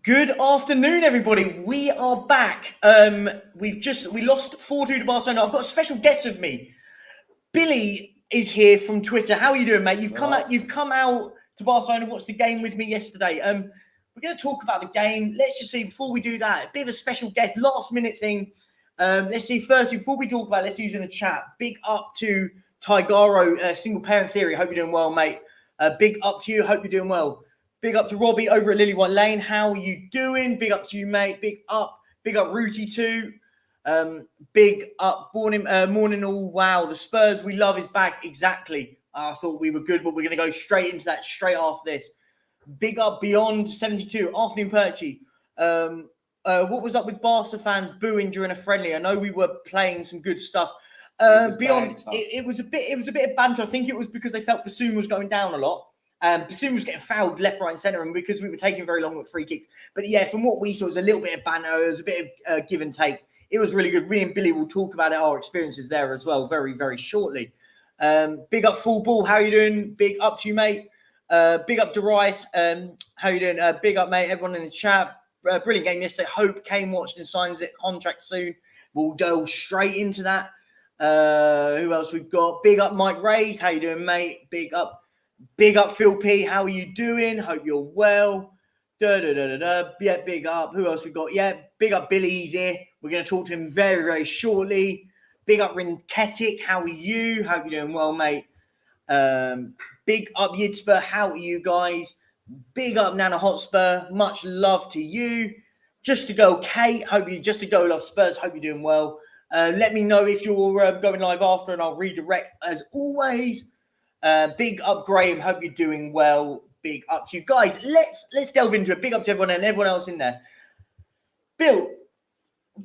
Good afternoon, everybody. We are back. We lost 4-2 to Barcelona. I've got a special guest with me. Billy is here from Twitter. How are you doing, mate? You've come out to Barcelona and watched the game with me yesterday. We're going to talk about the game. Let's just see, before we do that, a bit of a special guest, last minute thing. Let's see, firstly, before we talk about it, let's use in the chat. Big up to Tigaro, single parent theory. Hope you're doing well, mate. Big up to you. Hope you're doing well. Big up to Robbie over at Lily White Lane. How are you doing? Big up to you, mate. Big up Rooty too. Big up morning all. Wow, the Spurs we love is back. Exactly. I thought we were good, but we're going to go straight into that straight after this. Big up Beyond 72. Afternoon, Perchy. What was up with Barca fans booing during a friendly? I know we were playing some good stuff. Beyond, it was a bit of banter. I think it was because they felt Bassoon was going down a lot. Bassoon was getting fouled left, right, and centre, and because we were taking very long with free kicks. But yeah, from what we saw, it was a little bit of banter. It was a bit of give and take. It was really good. Me and Billy will talk about our experiences there as well very, very shortly. Big up Full Ball. How you doing? Big up to you, mate. Big up to Rice. How you doing? Big up, mate. Everyone in the chat. Brilliant game yesterday. Hope Kane watched and signs it. Contract soon. We'll go straight into that. Who else we've got? Big up Mike Rays. How you doing, mate? Big up Phil P. How are you doing? Hope you're well. Yeah, big up. Who else we got? Yeah, big up Billy. He's here. We're going to talk to him very, very shortly. Big up Rinketic. How are you? Hope you're doing well, mate. Big up Yidspur. How are you guys? Big up Nana Hotspur. Much love to you. Just to go, Kate. Just to go, love Spurs. Hope you're doing well. Let me know if you're going live after, and I'll redirect as always. Big up Graham. Hope you're doing well. Big up to you guys. Let's delve into it. Big up to everyone and everyone else in there. Bill,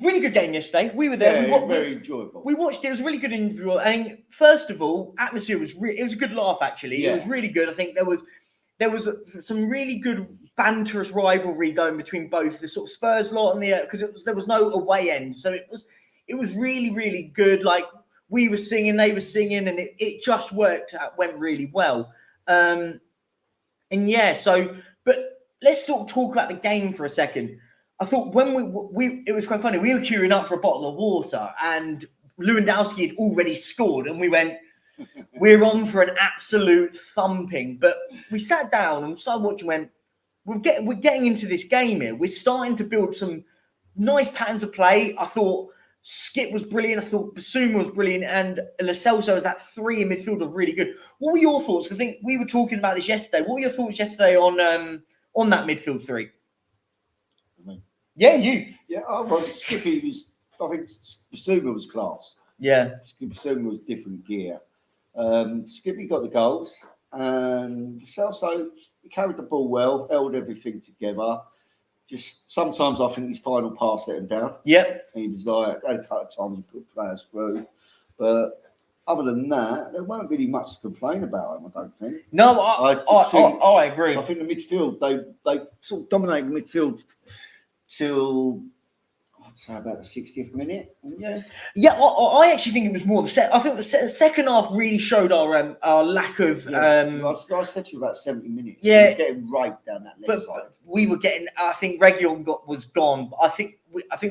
really good game yesterday. We were there. Yeah, very enjoyable. We watched it. It was a really good interview. I think first of all, atmosphere was it was a good laugh actually. Yeah. It was really good. I think there was some really good banterous rivalry going between both the sort of Spurs lot and the because there was no away end, so it was really, really good. Like we were singing, they were singing, and it just went really well. And yeah, but let's talk about the game for a second. I thought when it was quite funny. We were queuing up for a bottle of water, and Lewandowski had already scored, and we went, we're on for an absolute thumping. But we sat down and started watching. We're getting into this game here. We're starting to build some nice patterns of play. I thought Skip was brilliant. I thought Bassoon was brilliant, and Lo Celso as that three in midfield were really good. What were your thoughts? I think we were talking about this yesterday. What were your thoughts yesterday on that midfield three? Yeah, you. Yeah, Skippy was. I think Bassoon was class. Yeah, Bassoon was different gear. Skippy got the goals, and Celso he carried the ball well, held everything together. Just sometimes I think his final pass let him down. Yep. He was like, had a couple of times he put players through. But other than that, there weren't really much to complain about him, I don't think. No, I agree. I think the midfield, they sort of dominated midfield till I'd say about the 60th minute. Yeah. I actually think it was more I think the second half really showed our lack of. I said to you about 70 minutes. Yeah, we were getting right down that left side. But we were getting. I think Region was gone. But I think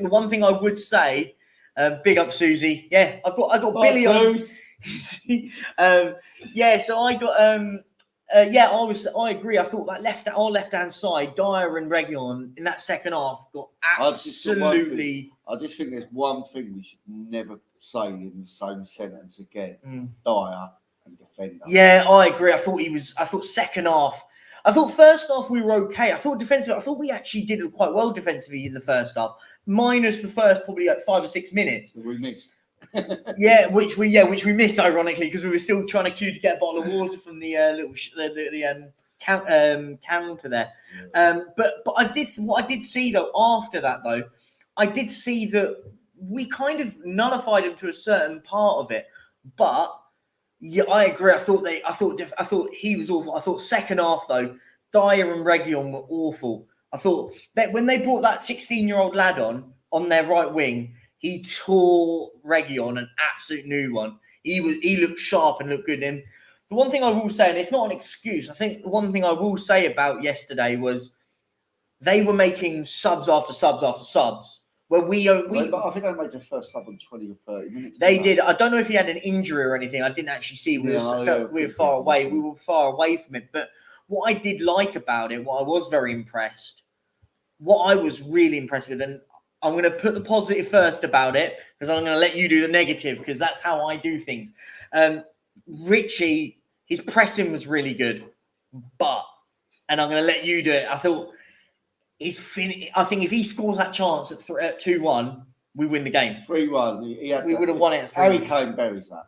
the one thing I would say, big up Susie. Yeah, I got Billy on. Yeah, so I got. I agree. I thought that our left-hand side, Dyer and Region in that second half got absolutely. I just think there's one thing we should never say in the same sentence again. Dyer and defender. Yeah, I agree. I thought second half. I thought first half we were okay. I thought defensively. I thought we actually did quite well defensively in the first half, minus the first probably like 5 or 6 minutes. We missed. which we missed ironically because we were still trying to queue to get a bottle of water from the counter there. But what I did see though after that though, I did see that we kind of nullified him to a certain part of it. But yeah, I agree. I thought he was awful. I thought second half though, Dyer and Region were awful. I thought that when they brought that 16-year-old lad on their right wing. He tore Region an absolute new one. He looked sharp and looked good. And the one thing I will say, and it's not an excuse, I think the one thing I will say about yesterday was they were making subs after subs after subs. Where But I think they made their first sub on 20 or 30 minutes. They did. I don't know if he had an injury or anything. I didn't actually see. We were far away. We were far away from it. But what I did like about it, what I was very impressed, what I was really impressed with, and I'm going to put the positive first about it because I'm going to let you do the negative because that's how I do things. Richie, his pressing was really good, and I'm going to let you do it. I thought I think if he scores that chance at 2-1, we win the game. 3-1. We would have won it at 3-1. Harry Kane buries that.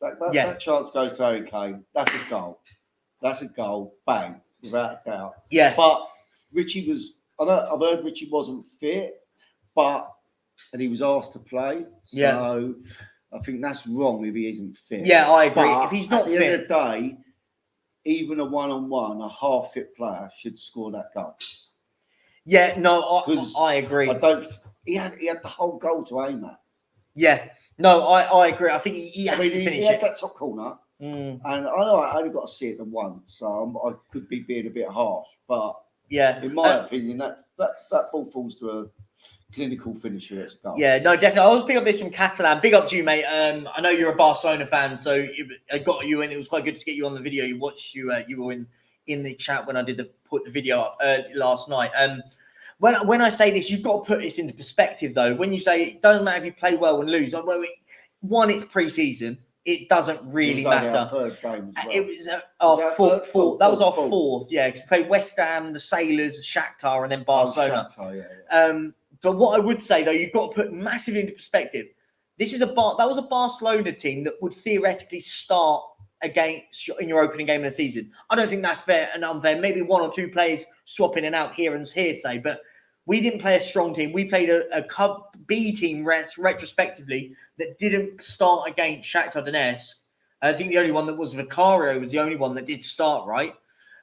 That chance goes to Harry Kane. That's a goal. That's a goal. Bang. Without a doubt. Yeah. But Richie was... I've heard Richie wasn't fit, and he was asked to play. So I think that's wrong if he isn't fit. Yeah, I agree. If he's not fit... At the end of the day, even a one-on-one, a half-fit player should score that goal. Yeah, no, I agree. He had the whole goal to aim at. Yeah, no, I agree. I think he has to finish it. He had that top corner, and I know I only got to see it the once, so I could be being a bit harsh. But in my opinion, that ball falls to a clinical finisher. It's goal. Yeah, no, definitely. I was pick up this from Catalan. Big up to you, mate. I know you're a Barcelona fan, so I got you, and it was quite good to get you on the video. You watched you were in the chat when I put the video up last night. When I say this, you've got to put this into perspective, though. When you say it doesn't matter if you play well and lose, one, it's pre-season. It doesn't really matter. Our third game as well. It was our fourth. That was our fourth. Yeah, we played West Ham, the Sailors, Shakhtar, and then Barcelona. But what I would say, though, you've got to put massively into perspective. That was a Barcelona team that would theoretically start against in your opening game of the season. I don't think that's fair and unfair. Maybe one or two players swapping in and out here and hearsay, but we didn't play a strong team. We played a Cup B team retrospectively that didn't start against Shakhtar Donetsk. I think the only one that was Vicario was the only one that did start, right?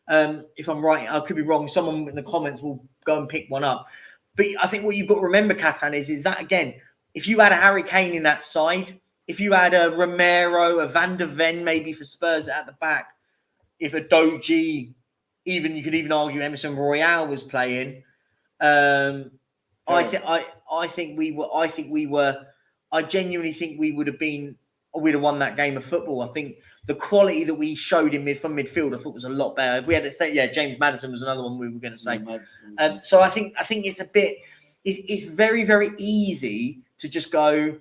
If I'm right, I could be wrong. Someone in the comments will go and pick one up. But I think what you've got to remember, Catan, is that, again, if you had a Harry Kane in that side, if you had a Romero, a Van der Ven maybe for Spurs at the back, if a Doji, you could even argue Emerson Royale was playing, I genuinely think we'd have won that game of football. I think the quality that we showed from midfield, I thought was a lot better. We had to say, James Maddison was another one we were going to say. So I think it's very, very easy to just go,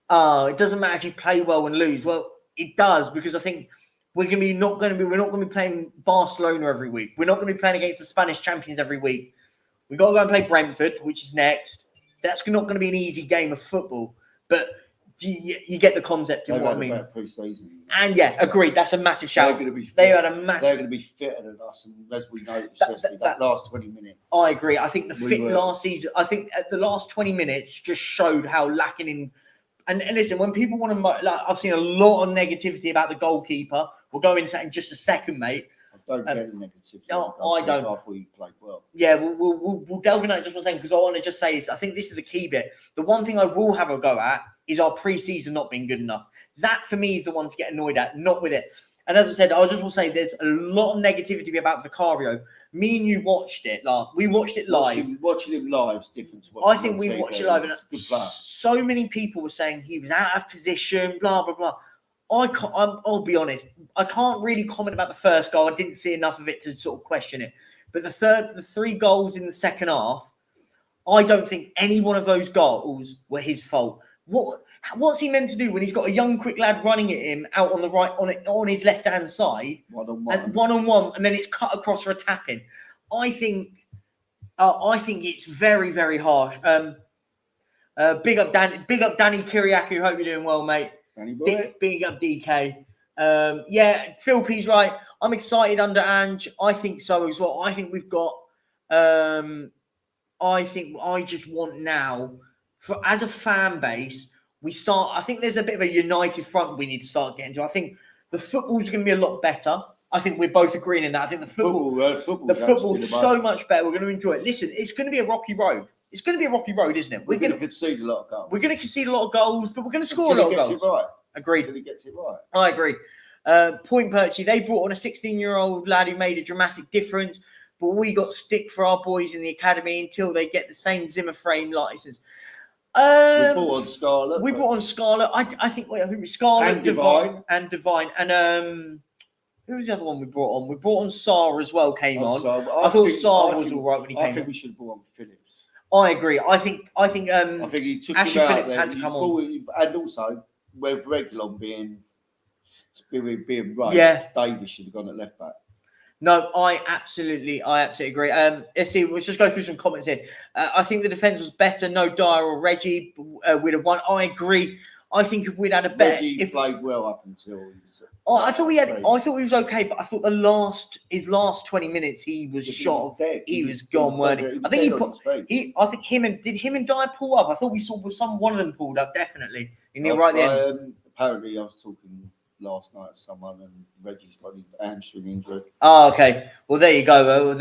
it doesn't matter if you play well and lose. Well, it does, because I think we're not going to be playing Barcelona every week. We're not going to be playing against the Spanish champions every week. We've got to go and play Brentford, which is next. That's not going to be an easy game of football, but you get the concept of what I mean. Pre-season. And agreed. That's a massive shout. They're going to be fitter than us, and as we know, that last 20 minutes. I agree. I think last season. I think the last 20 minutes just showed how lacking in. And listen, when people want to, I've seen a lot of negativity about the goalkeeper. We'll go into that in just a second, mate. I don't get any negativity. No, I don't. After we played well. Yeah, we'll delve into that just one second, because I want to just say I think this is the key bit. The one thing I will have a go at is our pre-season not being good enough. That for me is the one to get annoyed at, not with it. And as I said, I just will say there's a lot of negativity about Vicario. Me and you watched it. We watched it live. Watching him live is different to watching I think we watched it live, and so many people were saying he was out of position, blah, blah, blah. I'll be honest. I can't really comment about the first goal. I didn't see enough of it to sort of question it. But the three goals in the second half, I don't think any one of those goals were his fault. What's he meant to do when he's got a young, quick lad running at him out on the right, on his left-hand side, one-on-one, and then it's cut across for a tap-in? I think it's very, very harsh. Big up Danny Kiriakou. Hope you're doing well, mate. Big up DK. Phil P's right. I'm excited under Ange. I think so as well. I think we've got. I just want now, as a fan base, we start. I think there's a bit of a united front we need to start getting to. I think the football's going to be a lot better. I think we're both agreeing in that. I think the football's so much better. We're going to enjoy it. Listen, it's going to be a rocky road. It's going to be a rocky road, isn't it? We're going to concede a lot of goals. We're going to concede a lot of goals, but we're going to score a lot of goals. It right. Agreed. Until he gets it right. I agree. Point Perchy, they brought on a 16-year-old lad who made a dramatic difference. but we got stick for our boys in the academy until they get the same Zimmer frame license. We brought on Scarlett. We brought on Scarlett. I think it was Scarlett, And Divine. and who was the other one we brought on? We brought on Saar as well. Came on. I thought Saar was all right when he came. I think we should have brought on Phillips. I agree. I think he took Ashley him out Phillips there. had to come on. And also, with Regulon being right, Davis should have gone at left back. No, I absolutely agree. Let's see. Let's just go through some comments here. I think the defense was better. No Dyer or Reggie. We'd have won. I agree. I think if we'd had a bet, Reggie played well up until. I thought he was okay, but I thought his last 20 minutes he was shot. He was gone, weren't he? I think him and Dyer pull up. I thought we saw one of them pulled up definitely. Right there. Apparently, I was talking last night to someone, and Reggie's got an hamstring injury. Oh, okay. Well, there you go.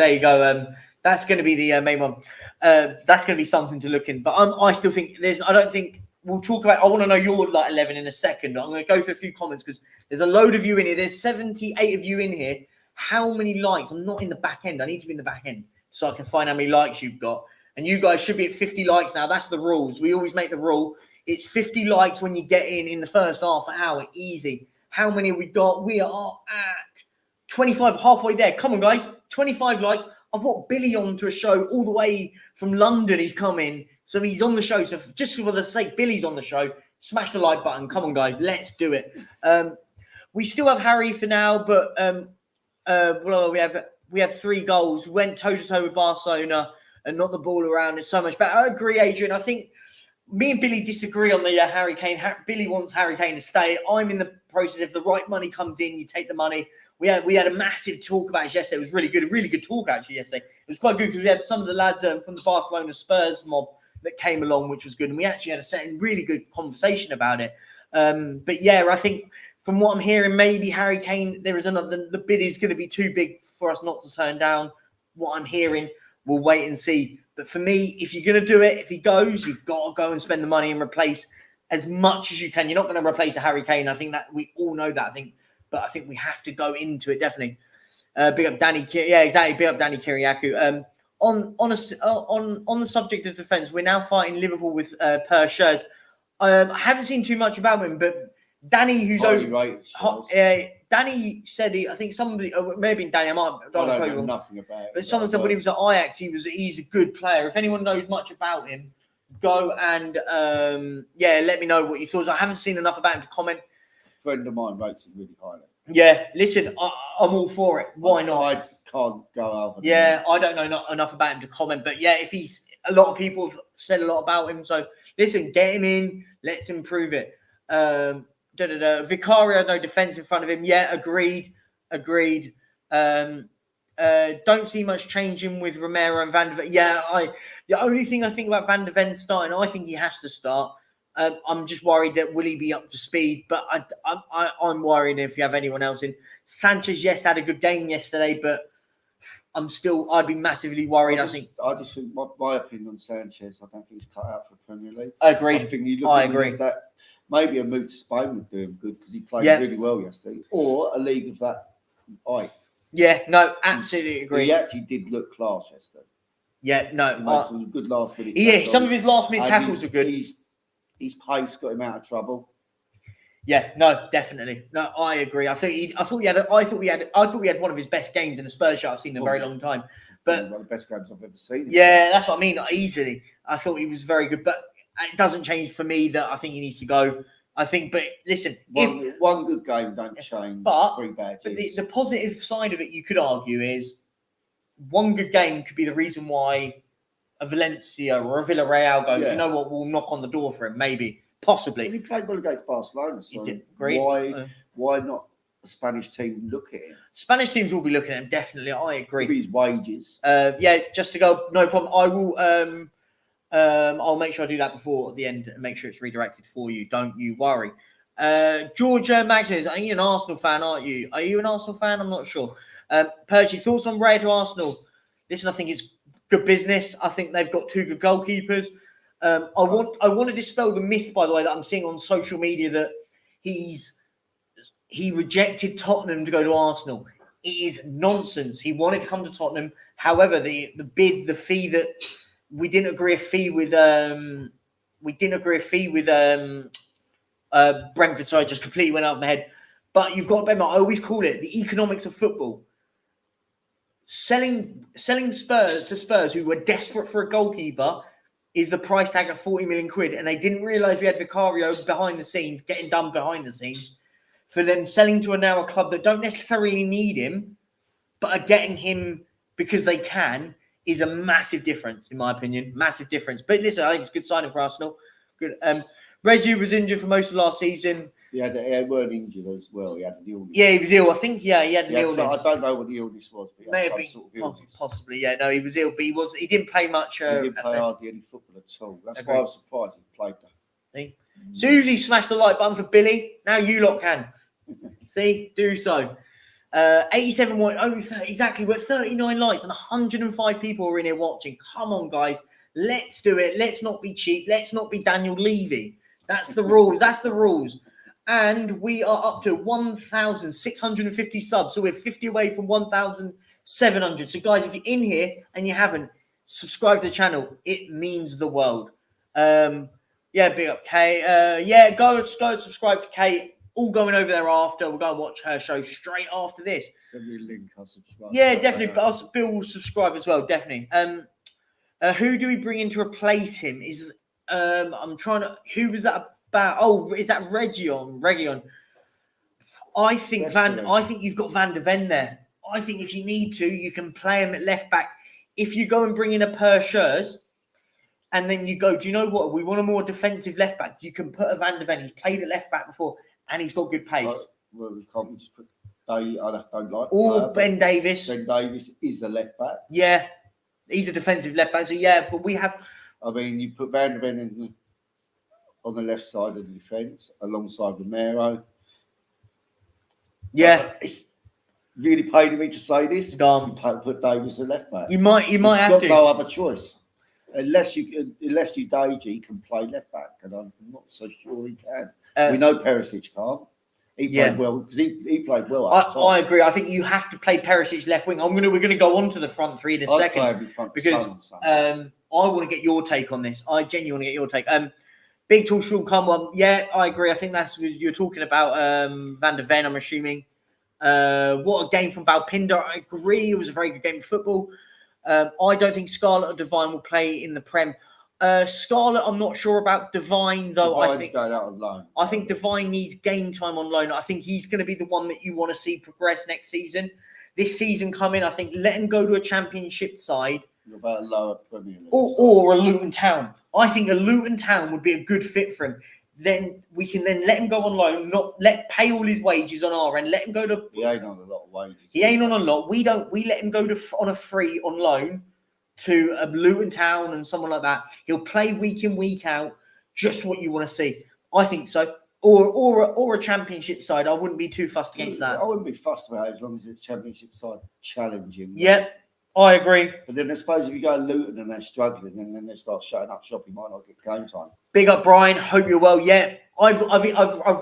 That's going to be the main one. That's going to be something to look in. But I still think I don't think we'll talk about. I want to know your 11 in a second. I'm going to go through a few comments because there's a load of you in here. There's 78 of you in here. How many likes? I'm not in the back end. I need to be in the back end so I can find how many likes you've got. And you guys should be at 50 likes now. That's the rules. We always make the rule. It's 50 likes when you get in the first half hour. Easy. How many have we got? We are at 25, halfway there. Come on, guys. 25 likes. I brought Billy on to a show all the way from London. He's coming. So he's on the show. So just for the sake, Billy's on the show. Smash the like button. Come on, guys. Let's do it. We still have Harry for now, but we have 3 goals. We went toe-to-toe with Barcelona and not the ball around. It's so much better. I agree, Adrian. I think me and Billy disagree on the Harry Kane. Billy wants Harry Kane to stay. I'm in the process. If the right money comes in, you take the money. We had a massive talk about it yesterday. It was really good talk actually yesterday. It was quite good because we had some of the lads from the Barcelona Spurs mob that came along, which was good. And we actually had a really good conversation about it. But yeah, I think from what I'm hearing, maybe Harry Kane, the bid is going to be too big for us not to turn down. What I'm hearing, we'll wait and see. But for me, if you're going to do it, if he goes, you've got to go and spend the money and replace as much as you can. You're not going to replace a Harry Kane. I think that we all know that. But I think we have to go into it definitely. Big up Danny. Yeah, exactly. Big up Danny Kiriakou. On the subject of defence, we're now fighting Liverpool with Perchy. I haven't seen too much about him, but Danny, who's Danny said I think somebody, maybe Danny, I don't know nothing about it. But someone said when he was at Ajax, he's a good player. If anyone knows much about him, go and let me know what you thought. I haven't seen enough about him to comment. A friend of mine rates him really highly. Yeah, listen, I'm all for it. Why not? I can't go over. I don't know not enough about him to comment, but yeah, a lot of people have said a lot about him. So listen, get him in. Let's improve it. Vicario, no defence in front of him. Yeah, agreed. Don't see much changing with Romero and Van der Ven. Yeah, the only thing I think about Van der Ven starting, I think he has to start. I'm just worried that will he be up to speed, but I'm worried if you have anyone else in. Sanchez, yes, had a good game yesterday, but I'd be massively worried. I think my opinion on Sanchez, I don't think he's cut out for Premier League. Agreed. I agree. That maybe a move to Spain would do him good because he played really well yesterday, or a league of that height. Yeah, no, absolutely agree. He actually did look class yesterday. Yeah, no, he made some good last minute. Yeah, some of his last minute tackles were good. His pace got him out of trouble. Yeah, no, definitely. No, I agree. I thought we had one of his best games in a Spurs shirt I've seen in a very long time. But one of the best games I've ever seen. Yeah, that's what I mean. Easily, I thought he was very good, but it doesn't change for me that I think he needs to go. I think, but listen, one good game don't change. But 3 bad years. The positive side of it, you could argue, is one good game could be the reason why a Valencia or a Villarreal goes. You know what? We'll knock on the door for him, maybe. Possibly. He played well against Barcelona, so great. Why not a Spanish team look at him? Spanish teams will be looking at him, definitely. I agree. Maybe his wages. Just to go, no problem. I will. I'll make sure I do that before the end and make sure it's redirected for you. Don't you worry. George Maximus, I think you're an Arsenal fan, aren't you? Are you an Arsenal fan? I'm not sure. Perchy, thoughts on Ray to Arsenal? Listen, I think it's good business. I think they've got 2 good goalkeepers. I want to dispel the myth, by the way, that I'm seeing on social media that he rejected Tottenham to go to Arsenal. It is nonsense. He wanted to come to Tottenham. However, the fee that we didn't agree a fee with Brentford. Sorry, just completely went out of my head. But you've got to remember, I always call it the economics of football. Selling Spurs to Spurs, who were desperate for a goalkeeper, is the price tag of 40 million quid, and they didn't realise we had Vicario behind the scenes, getting done behind the scenes. For them selling to a club that don't necessarily need him, but are getting him because they can, is a massive difference, in my opinion. Massive difference. But listen, I think it's a good signing for Arsenal. Good. Reggie was injured for most of last season. He weren't injured as well. He had an illness. Yeah, he was ill. I think, he had an illness. I don't know what the illness was, but he had some sort of illness. Possibly, yeah. No, he was ill, but he didn't play much. He didn't play hardly any football at all. That's why I was surprised he played that. See? Susie smashed the like button for Billy. Now you lot can. See? Do so. 87 exactly. We're 39 likes and 105 people are in here watching. Come on, guys. Let's do it. Let's not be cheap. Let's not be Daniel Levy. That's the rules. That's the rules. And we are up to 1,650 subs. So we're 50 away from 1,700. So, guys, if you're in here and you haven't, subscribe to the channel. It means the world. Big up Kate. Go subscribe to Kate. All going over there after. We'll go and watch her show straight after this. Send me a link. I'll subscribe. Yeah, definitely. But Bill will subscribe as well. Definitely. Who do we bring in to replace him? Who was that about? Oh, is that Region? I think you've got Van de Ven there. I think if you need to, you can play him at left back. If you go and bring in a Perchy, and then you go, do you know what? We want a more defensive left back. You can put a Van de Ven. He's played at left back before, and he's got good pace. Well, we can't just put I don't like. Or Ben Davis. Ben Davis is a left back. Yeah, he's a defensive left back. So yeah, but we have. I mean, you put Van de Ven on the left side of the defence alongside Romero. Yeah, it's really paining me to say this. Put Davis at left back. You might have to. No other choice. Unless Udaiji can play left back, and I'm not so sure he can. We know Perchy can't. He played well because he played well. I agree. I think you have to play Perchy left wing. We're going to go on to the front three in a second because I want to get your take on this. I genuinely want to get your take. Big Tall Sean Cunwell. Yeah, I agree. I think that's what you're talking about. Van de Ven, I'm assuming. What a game from Balpinder. I agree. It was a very good game of football. I don't think Scarlett or Devine will play in the Prem. Scarlett, I'm not sure about. Devine, though, I think Devine needs game time on loan. I think he's going to be the one that you want to see progress next season. This season coming, I think let him go to a championship side. About a lower Premier League or a Luton Town. I think a Luton Town would be a good fit for him. Then we can let him go on loan, pay all his wages on our end, let him go to. He ain't on a lot of wages. He ain't on a lot. We let him go on a free on loan to a Luton Town and someone like that. He'll play week in, week out, just what you want to see. I think so. Or a championship side. I wouldn't be too fussed against that. I wouldn't be fussed about it as long as it's championship side challenging. Yeah, I agree. But then I suppose if you go Luton and they're struggling and then they start shutting up shop, you might not get game time. Big up, Brian. Hope you're well. Yeah, I've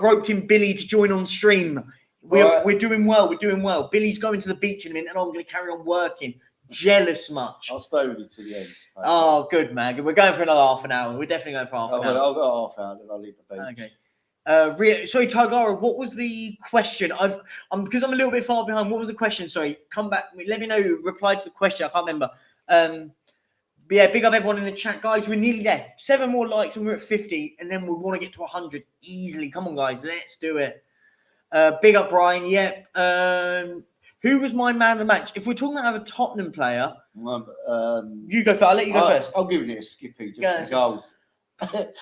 roped in Billy to join on stream. We're doing well. We're doing well. Billy's going to the beach in a minute, and I'm going to carry on working. Jealous much. I'll stay with you to the end. Oh, good, man. We're going for another half an hour. We're definitely going for half an hour. I'll go half hour, then I'll leave the beach. Okay. Sorry, Tagara, what was the question? Because I'm a little bit far behind. What was the question? Sorry, come back. Let me know who replied to the question. I can't remember. But yeah, big up everyone in the chat, guys. We're nearly there. 7 more likes and we're at 50, and then we want to get to 100 easily. Come on, guys, let's do it. Big up, Brian. Yep. Who was my man of the match? If we're talking about a Tottenham player, you go first. I'll let you go first. I'll give it a Skippy just for goals.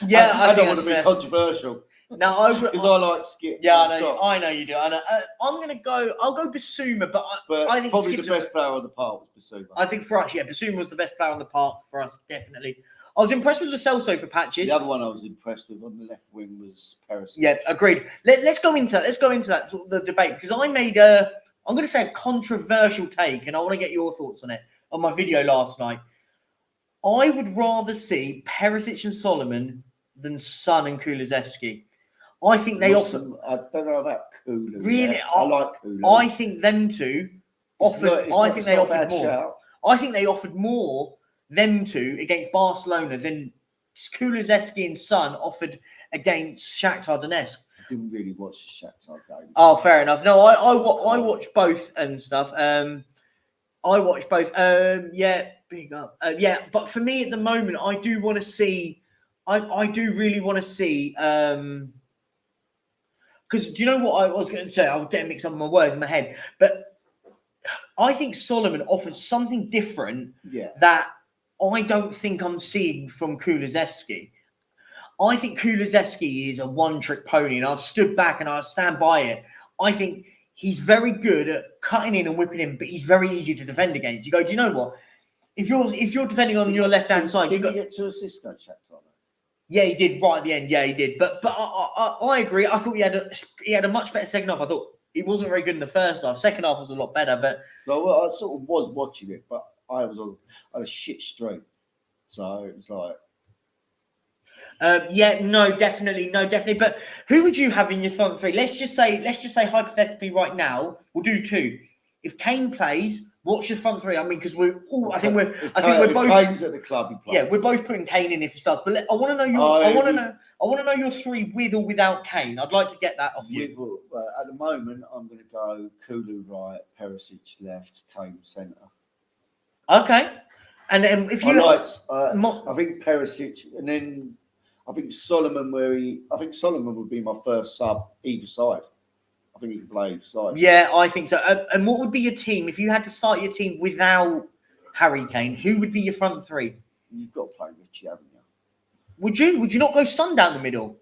Yeah, I don't want to be controversial. No, because I like Skip. Yeah, I know you do. I know. I'm gonna go. I'll go Basuma, but I think probably Skip's the best player on the park was Basuma. I think for us, yeah, Basuma was the best player on the park for us, definitely. I was impressed with Lo Celso for patches. The other one I was impressed with on the left wing was Perchy. Yeah, agreed. Let's go into that. Sort of the debate, because I made I'm going to say a controversial take, and I want to get your thoughts on it on my video last night. I would rather see Perisic and Solomon than Son and Kulusevski. I think they offer. I don't know about Kulu. Really, I like Kulu. I think them two offered. I think they not a offered bad more. shout. I think they offered more them two against Barcelona than Kulusevski and Son offered against Shakhtar Donetsk. I didn't really watch the Shakhtar game. Oh, fair enough. No, I watched both and stuff. I watched both. Yeah, big up. Yeah, but for me at the moment, I do want to see. I do really want to see. Because do you know what I was going to say? I was getting mixed up in my words in my head, but I think Solomon offers something different that I don't think I'm seeing from Kulusevski. I think Kulusevski is a one-trick pony, and I've stood back and I stand by it. I think he's very good at cutting in and whipping in, but he's very easy to defend against. You go, do you know what? If you're defending on your left-hand side, you get 2 assists against Shakhtar. Yeah, he did right at the end. Yeah, he did. But I agree. I thought he had a much better second half. I thought he wasn't very good in the first half. Second half was a lot better. But so I sort of was watching it, but I was on a shit streak. So it was like. No, definitely. But who would you have in your front three? Let's just say hypothetically right now, we'll do 2. If Kane plays, what's your front three? I mean, because we're both. Kane's at the club. He plays. Yeah, we're both putting Kane in if he starts. But I want to know your. I want to know your 3 with or without Kane. I'd like to get that off you. At the moment, I'm going to go Kulu right, Perchy left, Kane centre. Okay, and if you I think Perchy, and then I think Solomon would be my first sub either side. I think he can play either side. Yeah, I think so. And what would be your team if you had to start your team without Harry Kane? Who would be your front 3? You've got to play Richie, haven't you? Would you? Would you not go Son down the middle?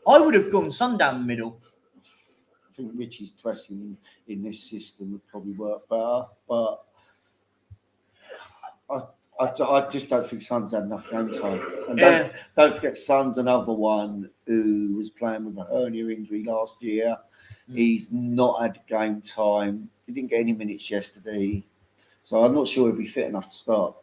I would have gone Son down the middle. I think Richie's pressing in this system would probably work better, but I just don't think Son's had enough game time. And don't forget, Son's another one who was playing with a hernia injury last year. He's not had game time. He didn't get any minutes yesterday. So I'm not sure he'll be fit enough to start.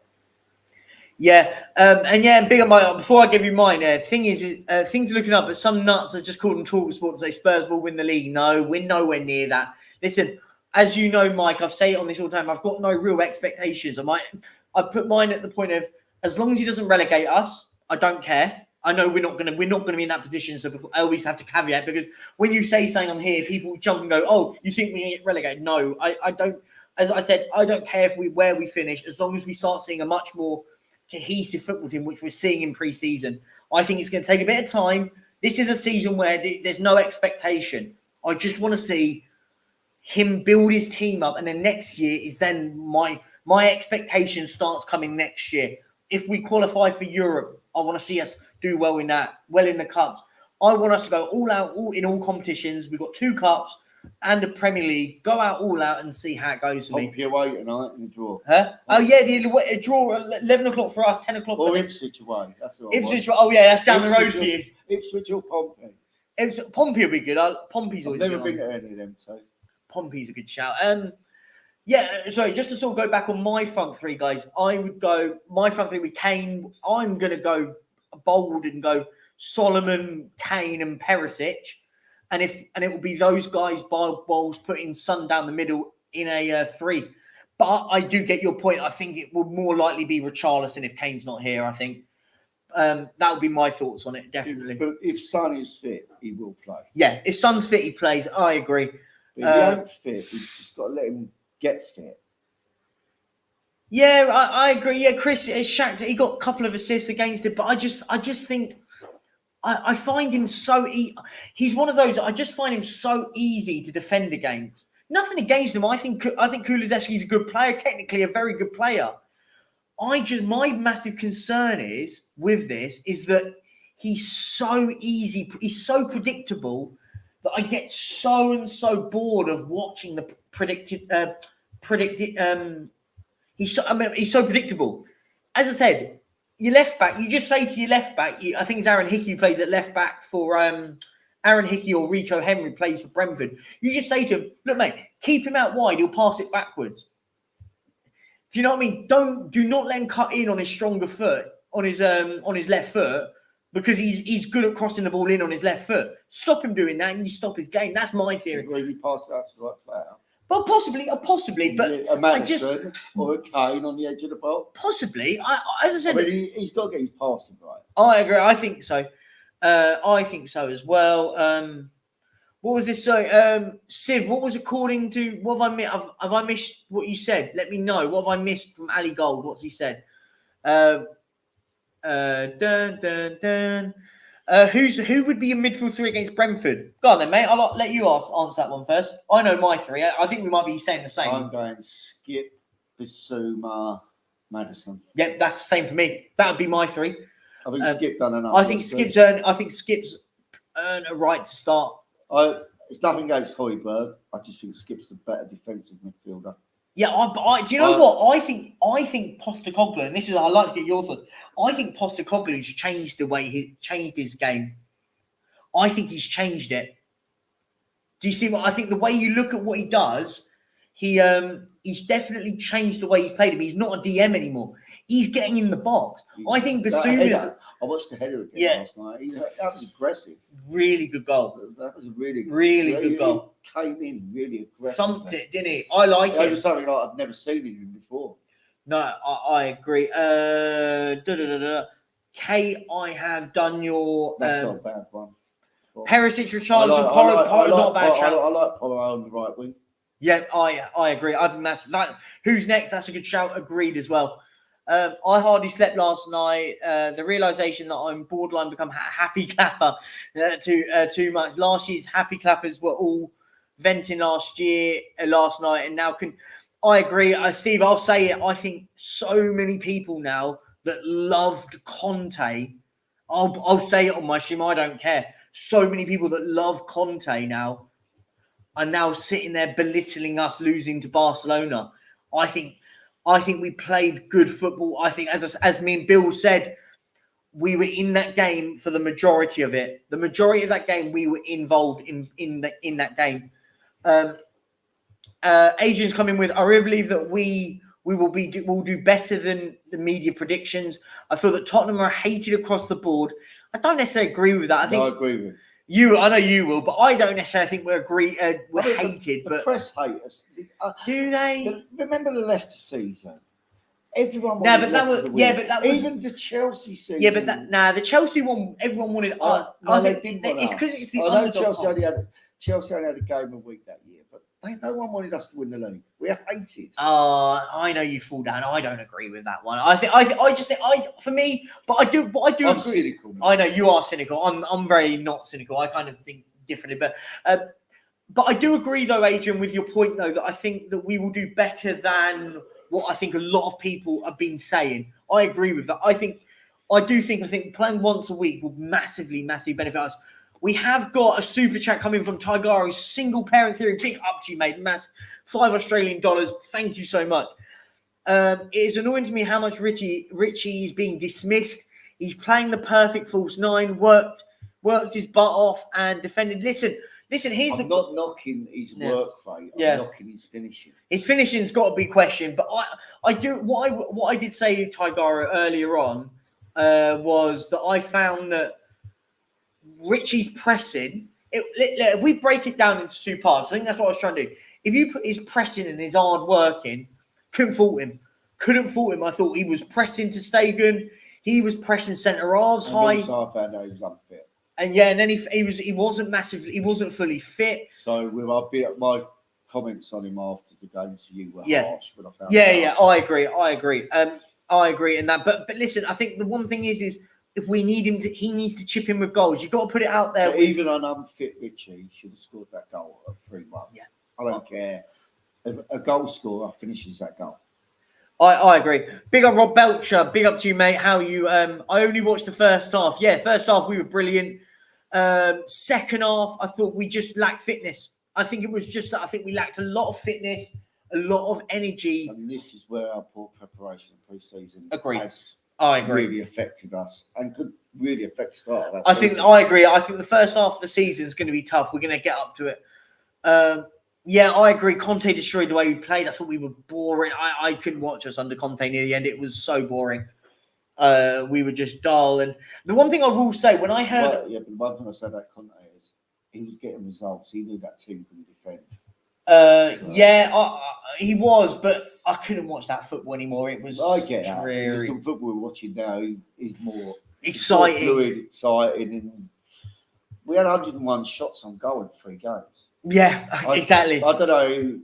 Yeah, and big on my. Before I give you mine, things are looking up, but some nuts have just called on Talksport to say Spurs will win the league. No, we're nowhere near that. Listen, as you know, Mike, I've said it on this all the time. I've got no real expectations. I put mine at the point of as long as he doesn't relegate us, I don't care. I know we're not gonna be in that position. So I always have to caveat because when you say something on here, people jump and go, "Oh, you think we're gonna get relegated?" No, I don't. As I said, I don't care where we finish as long as we start seeing a much more cohesive football team, which we're seeing in pre-season. I think it's going to take a bit of time. This is a season where there's no expectation. I just want to see him build his team up, and then next year is then my expectation starts coming next year. If we qualify for Europe, I want to see us do well in the cups. I want us to go all out in all competitions. We've got 2 cups and a Premier League. Go out all out and see how it goes for me. Pompey away tonight in the draw. Huh? Oh yeah, the draw 11 o'clock for us, 10 o'clock. Or Ipswich away. That's what Ipswich. Oh yeah, that's down the road for you. Ipswich or Pompey. Pompey will be good. Pompey's always. I've never been to any of them, so. Pompey's a good shout. Yeah, sorry, just to sort of go back on my front 3, guys. I would go my front 3 with Kane. I'm going to go bold and go Solomon, Kane, and Perisic. And it will be those guys by balls putting Son down the middle in a 3. But I do get your point. I think it will more likely be Richarlison if Kane's not here. I think that would be my thoughts on it, definitely. But if Son is fit, he will play. Yeah, if Son's fit, he plays. I agree. But if he ain't fit, you've just got to let him get fit. Yeah, I agree. Yeah, Chris Shakhtar, he got a couple of assists against it, but I just think I find him so he's one of those. I just find him so easy to defend against. Nothing against him. I think Kulusevski is a good player, technically a very good player. My massive concern is with this is that he's so easy. He's so predictable that I get so bored of watching the He's so predictable. As I said, your left back, you just say to your left back, I think it's Aaron Hickey who plays at left back for Aaron Hickey or Rico Henry plays for Brentford. You just say to him, look, mate, keep him out wide, he'll pass it backwards. Do you know what I mean? Do not let him cut in on his stronger foot, on his left foot, because he's good at crossing the ball in on his left foot. Stop him doing that and you stop his game. That's my theory. Where you pass that to the right player. Well, possibly, but a Madison or a Kane on the edge of the box. Possibly. As I said, I mean, he's got to get his passing right. I agree. I think so. I think so as well. What was this? So, Siv, what was according to what have I missed? Have I missed what you said? Let me know. What have I missed from Ali Gold? What's he said? Who would be a midfield three against Brentford? Go on then, mate. I'll let you answer that one first. I know my three. I think we might be saying the same. I'm going Skip, Bissouma, Madison. Yeah, that's the same for me. That would be my three. I think Skip done enough. I think Skip's earned a right to start. It's nothing against Højbjerg. I just think Skip's the better defensive midfielder. Yeah, do you know what? I think Postecoglou, and I'd like to get your thoughts. I think Postecoglou's changed the way he changed his game. I think he's changed it. Do you see what I think? The way you look at what he does, he's definitely changed the way he's played him. He's not a DM anymore. He's getting in the box. I think Bissouma's... I watched the header again last night. That was aggressive. Really good goal. That was a really good goal. He came in really aggressive. Thumped it, didn't he? I like it. It was something like I've never seen in him before. No, I agree. Kate, I have done your... That's not a bad one. Perisic, Richarlison, Porro, not a bad shout. I like Porro on the right wing. Yeah, I agree. I think that's who's next? That's a good shout. Agreed as well. I hardly slept last night. The realization that I'm borderline become happy clapper too much. Last year's happy clappers were all venting last night, and now I agree, Steve. I'll say it. I think so many people now that loved Conte. I'll say it on my stream. I don't care. So many people that love Conte now are now sitting there belittling us losing to Barcelona. I think we played good football. I think, as me and Bill said, we were in that game for the majority of it. The majority of that game, we were involved in that game. Adrian's coming with, I really believe that we'll do better than the media predictions. I feel that Tottenham are hated across the board. I don't necessarily agree with that. I agree with you. I know you will, but I don't necessarily think we're hated. The press hate us. Do they? Remember the Leicester season? Everyone wanted Leicester to win. Even the Chelsea season. Yeah, but the Chelsea one, everyone wanted us. It's because it's the underdog. Chelsea only had a game a week that year, but no one wanted us to win the league. We're hated. I know you fall down. I don't agree with that one. For me, but I do. I'm cynical. I know you are cynical. I'm very not cynical. I kind of think differently, but I do agree though, Adrian, with your point though that I think that we will do better than what I think a lot of people have been saying. I agree with that. I think playing once a week will massively benefit us. We have got a super chat coming from Tigara's single parent theory. Big up to you, mate. Mass $5 Australian. Thank you so much. It is annoying to me how much Richie is being dismissed. He's playing the perfect false nine, worked his butt off and defended. Listen, I'm not knocking his work rate. I'm knocking his finishing. His finishing's got to be questioned. But I do what I did say to Tigara earlier on was that I found that Richie's pressing. If we break it down into two parts, I think that's what I was trying to do. If you put his pressing and his hard working, couldn't fault him. I thought he was pressing to Stegen. He was pressing centre halves high. Also, I found out he was unfit. And then he wasn't massively. He wasn't fully fit. So with my comments on him after the game to you were harsh. But I found I agree. I agree in that. But listen, I think the one thing is if we need him, he needs to chip in with goals. You've got to put it out there. Even an unfit Richie should have scored that goal at 3-1. Yeah, I don't care. If a goal scorer finishes that goal. I agree. Big up Rob Belcher. Big up to you, mate. How you? I only watched the first half. Yeah, first half we were brilliant. Second half, I thought we just lacked fitness. I think it was just that I think we lacked a lot of fitness, a lot of energy. And this is where our poor preparation pre-season I agree. Really affected us and could really affect the start of that season. I agree. I think the first half of the season is going to be tough. We're going to get up to it. I agree. Conte destroyed the way we played. I thought we were boring. I couldn't watch us under Conte near the end. It was so boring. We were just dull. And the one thing I will say, when I heard... but the one thing I said about Conte is he was getting results. He knew that team couldn't defend. He was, but I couldn't watch that football anymore. It was I get that. dreary. Because the football we're watching now is more Exciting. more fluid, exciting, and we had 101 shots on goal in 3 games. Yeah, exactly. I don't know.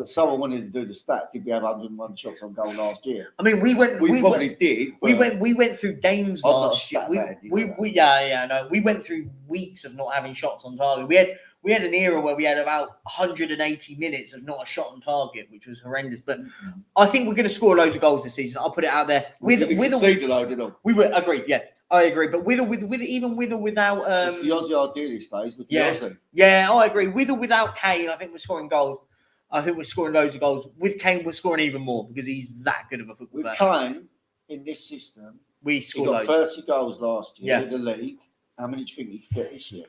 Someone wanted to do the stat. Did we have 101 shots on goal last year? I mean, we probably did. We went through games last year. We went through weeks of not having shots on target. We had an era where we had about 180 minutes of not a shot on target, which was horrendous. But I think we're going to score loads of goals this season. I'll put it out there. We conceded a load, didn't we? We were agreed. Yeah, I agree. But with or without it's the Aussie ideal these days with the Aussie. Yeah, I agree. With or without Kane, I think we're scoring goals. I think we're scoring loads of goals. With Kane, we're scoring even more because he's that good of a football player. With Kane, in this system, we scored he got 30 goals last year in the league. How many do you think he could get this year?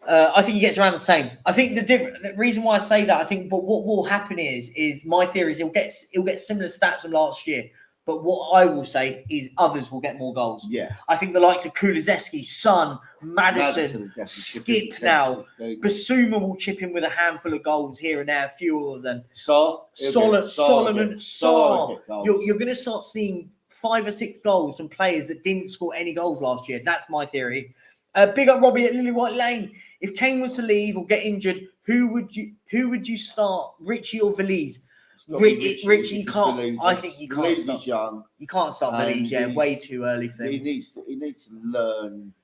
I think he gets around the same. I think the reason why I say that, I think, but what will happen is my theory is he'll get similar stats from last year. But what I will say is others will get more goals. Yeah. I think the likes of Kulusevski, Son, Maddison, Skip now. Basuma will chip in with a handful of goals here and there, a few of them. Solomon. You're going to start seeing 5 or 6 goals from players that didn't score any goals last year. That's my theory. Big up Robbie at Lily White Lane. If Kane was to leave or get injured, who would you start, Richie or Valise? Richie can't. Valise. I think he can't. Valise is young. You can't start Valise. Yeah, way too early for him. He needs to learn.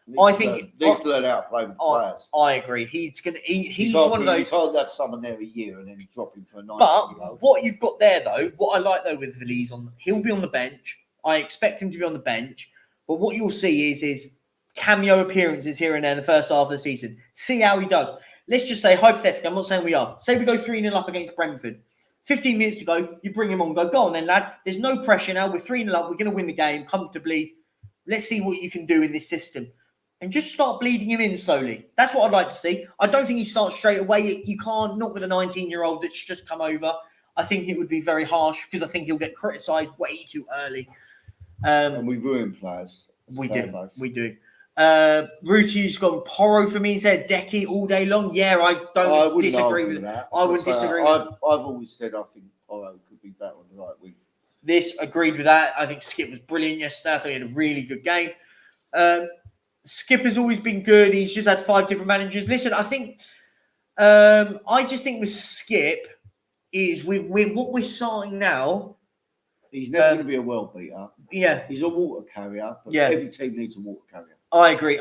He needs to learn how to play with players. I agree. He's one of those. You can't have someone there a year and then drop him for a 90. But what you've got there, though, what I like though with Valise he'll be on the bench. I expect him to be on the bench. But what you'll see is cameo appearances here and there in the first half of the season. See how he does. Let's just say, hypothetically, I'm not saying we are. Say we go 3-0 up against Brentford. 15 minutes to go, you bring him on, go on then, lad. There's no pressure now. We're 3-0 up. We're going to win the game comfortably. Let's see what you can do in this system. And just start bleeding him in slowly. That's what I'd like to see. I don't think he starts straight away. You can't, not with a 19-year-old that's just come over. I think it would be very harsh because I think he'll get criticised way too early. And we ruin players. We do. Ruti's got Porro for me. He said Decky all day long. Yeah, I don't disagree with that. I wouldn't disagree. I've always said I think Porro could be better on the right wing. This agreed with that. I think Skip was brilliant yesterday. I thought he had a really good game. Skip has always been good. He's just had 5 different managers. Listen, I think I just think with Skip is with what we're starting now. He's never going to be a world beater. Yeah, he's a water carrier. But every team needs a water carrier. I agree.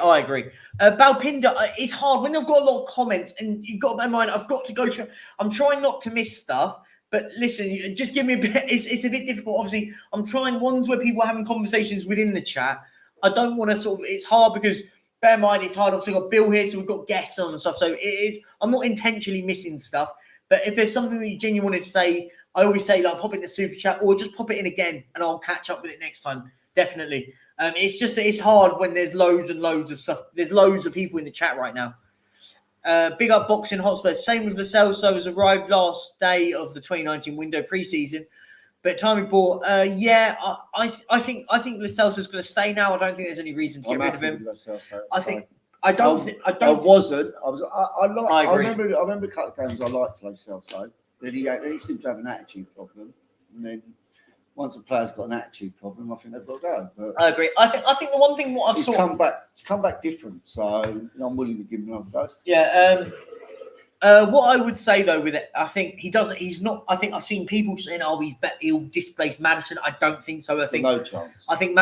Balpinda, it's hard when I've got a lot of comments and you've got my mind. I've got to go through. I'm trying not to miss stuff, but listen, just give me a bit. It's a bit difficult. Obviously, I'm trying ones where people are having conversations within the chat. I don't want to sort of. It's hard because bear in mind it's hard. Obviously, we've got Bill here, so we've got guests on and stuff. So it is. I'm not intentionally missing stuff, but if there's something that you genuinely wanted to say, I always say like pop it in the super chat or just pop it in again, and I'll catch up with it next time. Definitely. It's just that it's hard when there's loads and loads of stuff. There's loads of people in the chat right now. Big up Boxing Hotspur. Same with Lo Celso, has arrived last day of the 2019 window preseason. But Tommy bought. I think Lo Celso's going to stay now. I don't think there's any reason to get rid of him. I remember a couple of games I liked Lo Celso. Then he seemed to have an attitude problem, and then. Once a player's got an attitude problem, I think they've got to go. But I agree. I think the one thing what I've come back different. So I'm willing to give him another go. Yeah. What I would say though with it, I think he doesn't. He's not. I think I've seen people saying, "Oh, he'll displace Maddison." I don't think so. I think no chance. I think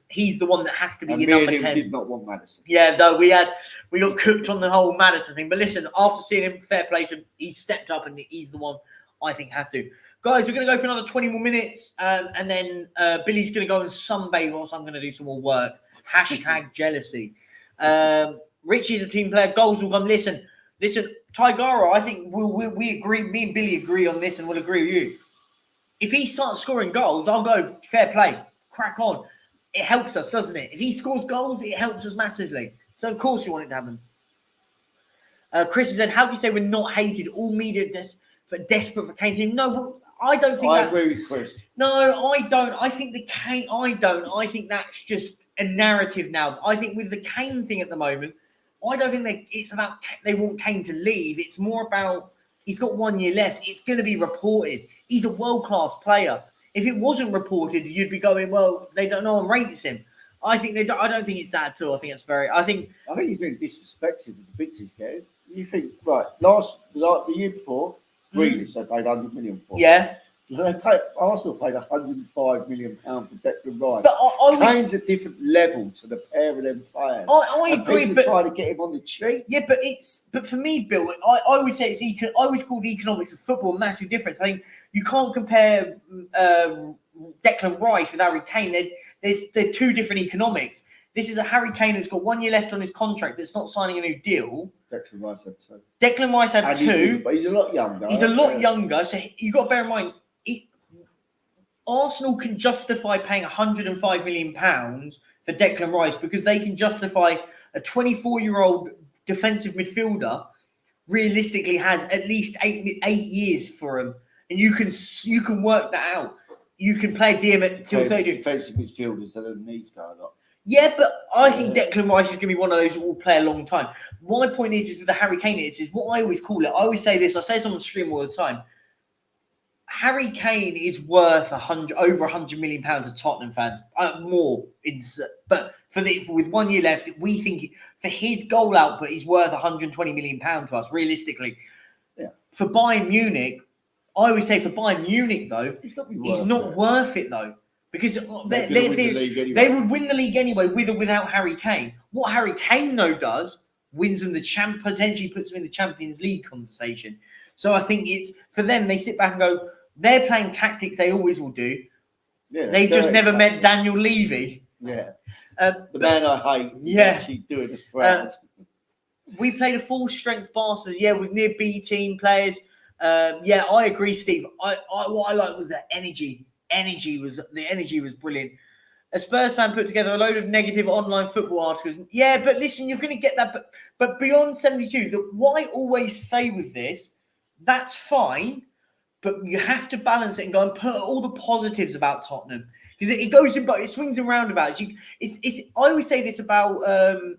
He's the one that has to be your number 10. Did not want Maddison. Yeah, though we got cooked on the whole Maddison thing. But listen, after seeing him, fair play to him, he stepped up and he's the one I think has to. Guys, we're going to go for another 20 more minutes, and then Billy's going to go and sunbathe whilst I'm going to do some more work. # jealousy. Richie's a team player. Goals will come. Listen, Tigara, I think we agree. Me and Billy agree on this, and we'll agree with you. If he starts scoring goals, I'll go fair play. Crack on. It helps us, doesn't it? If he scores goals, it helps us massively. So, of course, you want it to happen. Chris has said, how do you say we're not hated? All media desperate for Kane. No, but I don't think I agree with Chris. No, I don't. I think I think that's just a narrative now. I think with the Kane thing at the moment, I don't think it's about they want Kane to leave. It's more about He's got 1 year left. It's going to be reported. He's a world-class player. If it wasn't reported, you'd be going, well, no one rates him. I don't think it's that at all. I think I think he's been disrespected with the bids he's getting. You think, right, the year before, Grealish, they paid 100 million for. Yeah. Arsenal paid 105 million pounds for Declan Rice. But Kane's a different level to the pair of them players. I agree, but trying to get him on the cheap. Yeah, but for me, Bill, I always say I always call the economics of football a massive difference. I think you can't compare Declan Rice with Harry Kane. They're two different economics. This is a Harry Kane that's got 1 year left on his contract that's not signing a new deal. Declan Rice had two. Declan Rice had two. But he's a lot younger. He's a lot younger, so you've got to bear in mind, Arsenal can justify paying £105 million for Declan Rice because they can justify a 24-year-old defensive midfielder realistically has at least eight years for him. And you can work that out. You can play a DM until 30. Defensive midfielders that have needs going up. Yeah, but I think Declan Rice is going to be one of those who will play a long time. My point is with the Harry Kane, is what I always call it. I always say this. I say this on the stream all the time. Harry Kane is worth over £100 million to Tottenham fans, more. But with 1 year left, we think for his goal output, he's worth £120 million to us, realistically. Yeah. For Bayern Munich, I always say for Bayern Munich though, he's not worth it though, because they would win the league anyway, with or without Harry Kane. What Harry Kane though does wins them potentially puts them in the Champions League conversation. So I think it's for them. They sit back and go, they're playing tactics they always will do. Yeah, they just never met Daniel Levy. Yeah, the man I hate. Yeah, actually doing this proud. We played a full strength Barca. Yeah, with near B team players. Yeah, I agree, Steve. What I liked was the energy. The energy was brilliant. A Spurs fan put together a load of negative online football articles. Yeah, but listen, you're going to get that. But beyond 72, what I always say with this, that's fine. But you have to balance it and go and put all the positives about Tottenham, because it swings and roundabouts. I always say this about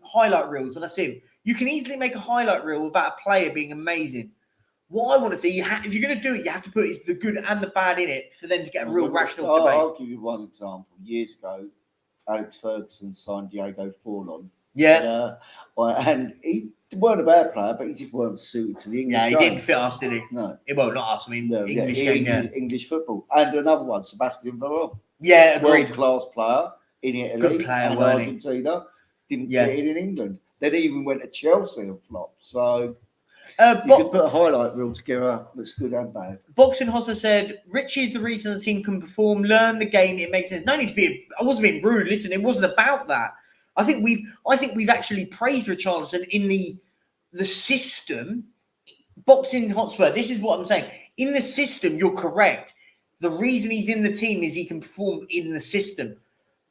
highlight reels when I see them. You can easily make a highlight reel about a player being amazing. What I want to see, if you're going to do it, you have to put the good and the bad in it for them to get a real rational debate. I'll give you one example. Years ago, Alex Ferguson signed Diego Forlán. Yeah. And he weren't a bad player, but he just weren't suited to the English game. Yeah, he didn't fit us, did he? No. Well, not us. I mean, English game, English football. And another one, Sebastian Veron. Yeah, agreed. World-class player in Italy. Good player, and Argentina. Didn't fit in England. Then he even went to Chelsea and flopped. So you could put a highlight reel together that's good and bad. Boxing Hosmer said, Richie is the reason the team can perform, learn the game, it makes sense. No need to be, I wasn't being rude. Listen, it wasn't about that. I think we've actually praised Richarlison in the system. Boxing Hotspur, this is what I'm saying. In the system, you're correct. The reason he's in the team is he can perform in the system.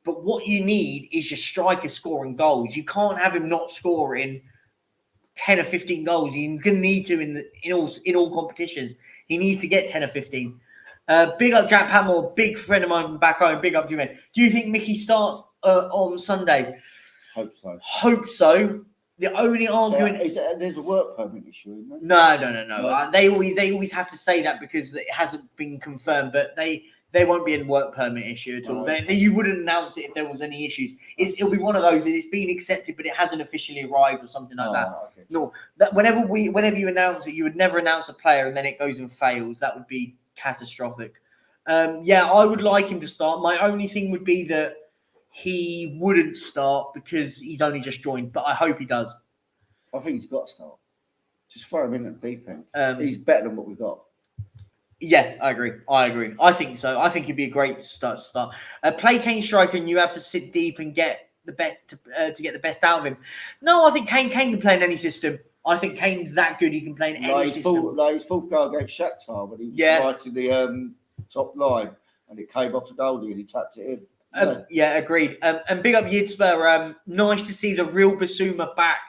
But what you need is your striker scoring goals. You can't have him not scoring 10 or 15 goals. You're going to need to in all competitions. He needs to get 10 or 15. Big up Jack Patmore, big friend of mine from back home. Big up to you, man. Do you think Mickey starts on Sunday? Hope so. The only argument is that there's a work permit issue, isn't there? No. They always have to say that because it hasn't been confirmed, but there won't be a work permit issue at all. Right. You wouldn't announce it if there was any issues. It'll be one of those. It's been accepted, but it hasn't officially arrived or something like that. Okay. No, that whenever you announce it, you would never announce a player and then it goes and fails. That would be catastrophic. I would like him to start. My only thing would be that he wouldn't start because he's only just joined, but I hope he does. I think he's got to start. Just throw him in at the deep end. He's better than what we've got. Yeah, I agree. I think so. I think he'd be a great start. Play Kane striker and you have to sit deep and get the best to get the best out of him. No, I think Kane can play in any system. I think Kane's that good. He can play in any system. His fourth goal against Shakhtar when he was right in the top line and it came off the goalie and he tapped it in. Agreed. And big up Yidspur. Nice to see the real Basuma back.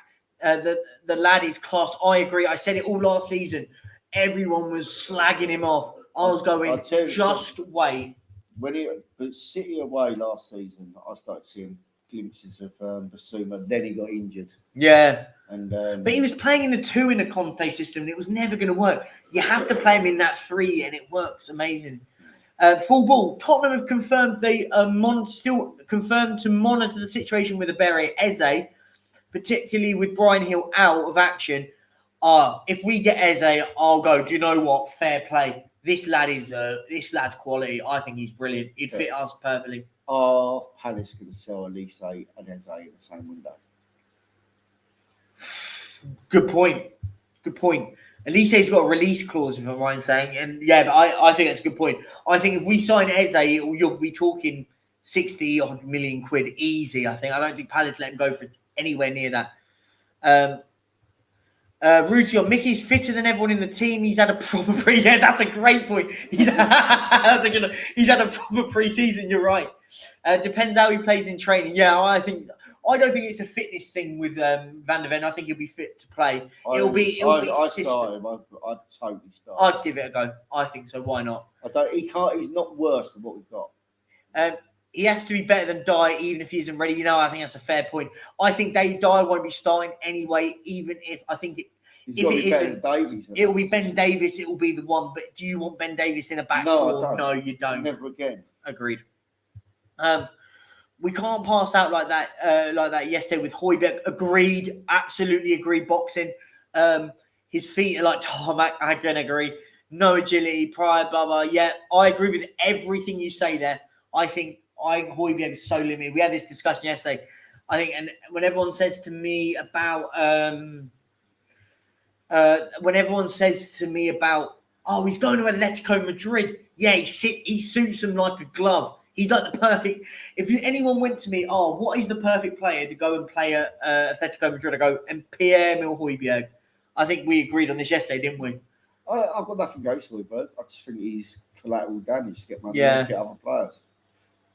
The lad is class. I agree. I said it all last season. Everyone was slagging him off. I was going, just wait. When he was City away last season, I started seeing glimpses of Basuma. Then he got injured. Yeah. And but he was playing in the 2 in the Conte system, and it was never going to work. You have to play him in that 3, and it works amazing. Full ball. Tottenham have confirmed they still confirmed to monitor the situation with Iberi Eze, particularly with Brian Hill out of action. If we get Eze, I'll go. Do you know what? Fair play. This lad's quality. I think he's brilliant. He'd fit us perfectly. Are Palace going to sell Elise and Eze in the same window? Good point. Elise's got a release clause, if I'm right in saying. And yeah, but I think that's a good point. I think if we sign Eze, you'll be talking 60 million quid easy, I think. I don't think Palace let him go for anywhere near that. Ruti on Mickey's fitter than everyone in the team. He's had a proper yeah, that's a great point. He's had a proper pre-season, you're right. Depends how he plays in training. Yeah, I don't think it's a fitness thing with Van der Ven. I think he'll be fit to play. I'd totally start. I'd give it a go. I think so. Why not? He's not worse than what we've got. He has to be better than Dye, even if he isn't ready. I think that's a fair point. I think Dye won't be starting anyway, even if I think if it isn't, it will be Ben Davis. It will be the one. But do you want Ben Davis in a back four? No, you don't. Never again. Agreed. We can't pass out like that yesterday with Højbjerg. Agreed. Absolutely agreed. Boxing. His feet are like tarmac. I can agree. No agility, pride, blah, blah. Yeah, I agree with everything you say there. I think Højbjerg is so limited. We had this discussion yesterday. I think, and when everyone says to me about, he's going to Atletico Madrid. Yeah, he suits them like a glove. He's like the perfect. If anyone went to me, what is the perfect player to go and play at Atletico Madrid? I go, and Pierre-Emile Højbjerg. I think we agreed on this yesterday, didn't we? I've got nothing against Højbjerg. I just think he's collateral damage to get money to get other players.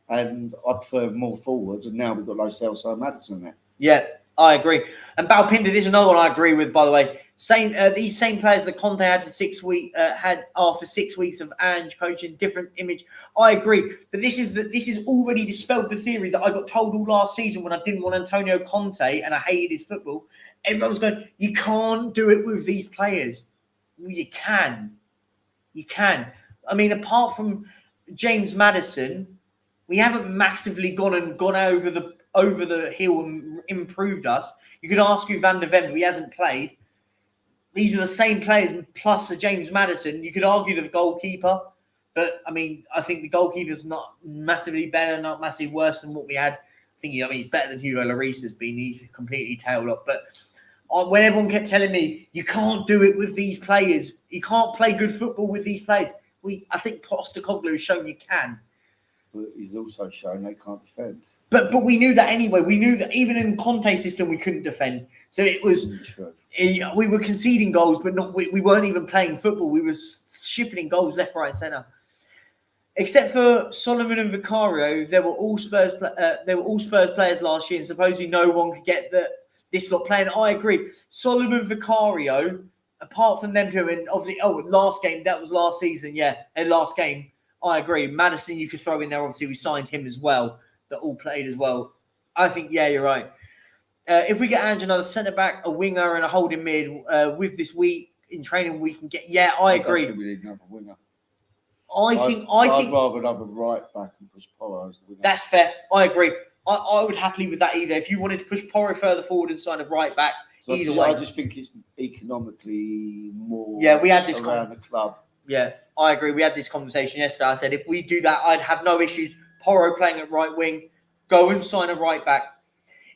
And I prefer more forwards, and now we've got Lo Celso and Maddison there. Yeah, I agree. And Balpinda, this is another one I agree with, by the way. These same players that Conte had for 6 weeks had after 6 weeks of Ange coaching, different image. I agree, but this is already dispelled the theory that I got told all last season when I didn't want Antonio Conte and I hated his football. Everyone was going, you can't do it with these players. Well, you can. I mean, apart from James Maddison, we haven't massively gone over the hill and improved us. You could ask who Van der Ven, but he hasn't played. These are the same players plus a James Maddison. You could argue the goalkeeper, but I mean, I think the goalkeeper's not massively better, not massively worse than what we had. He's better than Hugo Lloris has been. He's completely tailed up. But when everyone kept telling me you can't do it with these players, you can't play good football with these players. I think Postecoglou has shown you can. But he's also shown they can't defend. But we knew that anyway. We knew that even in Conte's system we couldn't defend. So it was we were conceding goals, but not we weren't even playing football. We were shipping in goals left, right, centre. Except for Solomon and Vicario, they were all Spurs players last year, and supposedly no one could get this lot playing. I agree. Solomon, Vicario, apart from them two, and obviously last game, that was last season, and last game. I agree. Maddison, you could throw in there. Obviously, we signed him as well. That all played as well. I think, you're right. If we get Ange another centre-back, a winger and a holding mid with this week in training, we can get... Yeah, I agree. I think we need another winger. I think... I'd rather another right-back and push Porro as the winger. That's fair. I agree. I would happily with that either. If you wanted to push Porro further forward and sign a right-back, either way. I just think it's economically more we had this around the club. Yeah, I agree. We had this conversation yesterday. I said, if we do that, I'd have no issues. Porro playing at right wing, go and sign a right back.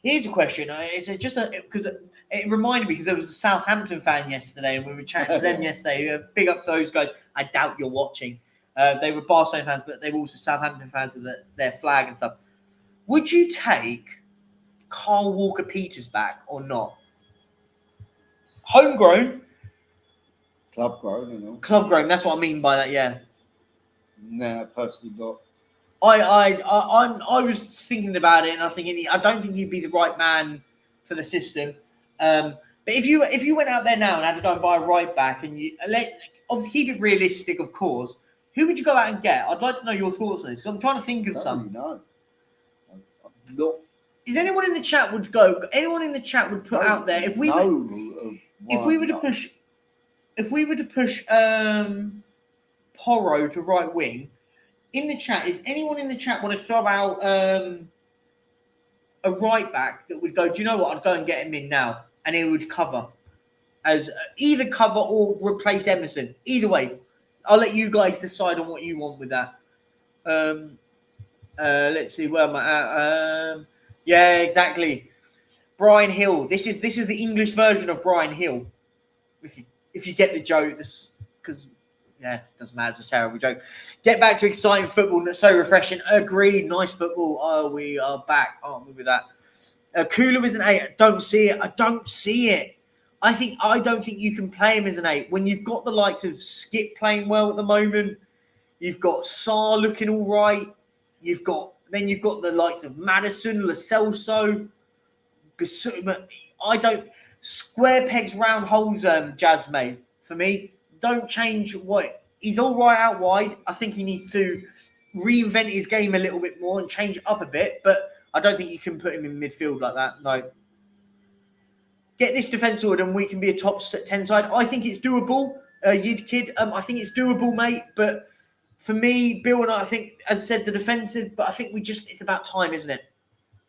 Here's a question. It's just because it reminded me because there was a Southampton fan yesterday, and we were chatting to them yesterday. Big up to those guys. I doubt you're watching. They were Barcelona fans, but they were also Southampton fans with their flag and stuff. Would you take Kyle Walker-Peters back or not? Homegrown. Club grown, you know. Club grown. That's what I mean by that. Yeah. Nah, personally not. I was thinking about it, and I was thinking I don't think he'd be the right man for the system. But if you went out there now and had to go and buy a right back, and you obviously keep it realistic, of course, who would you go out and get? I'd like to know your thoughts on this. I'm trying to think of some. No, I'm not. Is anyone in the chat would go? Anyone in the chat would put out there if we were to push Porro to right wing in the chat? Is anyone in the chat want to throw out a right back that would go? Do you know what? I'd go and get him in now, and he would cover as either cover or replace Emerson. Either way, I'll let you guys decide on what you want with that. Let's see, where am I at? Yeah, exactly. Brian Hill. This is the English version of Brian Hill. If you get the joke, this because it doesn't matter. It's a terrible joke. Get back to exciting football. So refreshing. Agreed. Nice football. Oh, we are back, aren't we, with that? Kula is an 8. I don't see it. I don't think you can play him as an 8 when you've got the likes of Skip playing well at the moment. You've got Sarr looking all right. You've got the likes of Maddison, Lo Celso. Square pegs, round holes, Jasmine. For me, don't change what he's all right out wide. I think he needs to reinvent his game a little bit more and change it up a bit. But I don't think you can put him in midfield like that. No. Get this defence sorted and we can be a top 10 side. I think it's doable, Yid Kid. I think it's doable, mate. But for me, Bill and I think, as I said, the defensive. But I think it's about time, isn't it?